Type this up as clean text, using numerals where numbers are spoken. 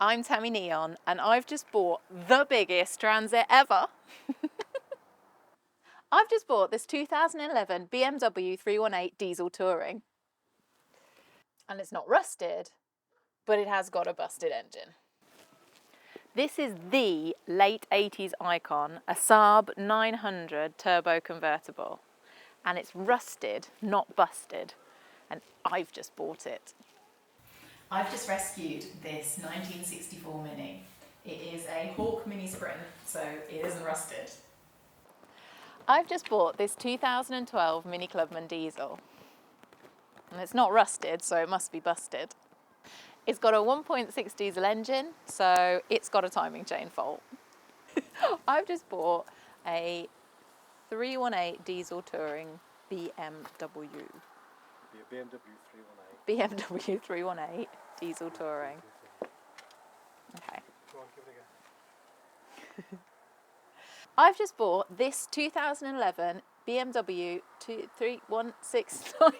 I'm Tammy Neon and I've just bought the biggest transit ever. I've just bought this 2011 BMW 318 diesel touring. And it's not rusted, but it has got a busted engine. This is the late 80s icon, a Saab 900 turbo convertible. And it's rusted, not busted. And I've just bought it. I've just rescued this 1964 Mini. It is a Hawk Mini Sprint, so it isn't rusted. I've just bought this 2012 Mini Clubman diesel. And it's not rusted, so it must be busted. It's got a 1.6 diesel engine, so it's got a timing chain fault. I've just bought a 318 diesel touring BMW. BMW 318 diesel touring. Okay. Go on, give it a go. I've just bought this 2011 BMW 2369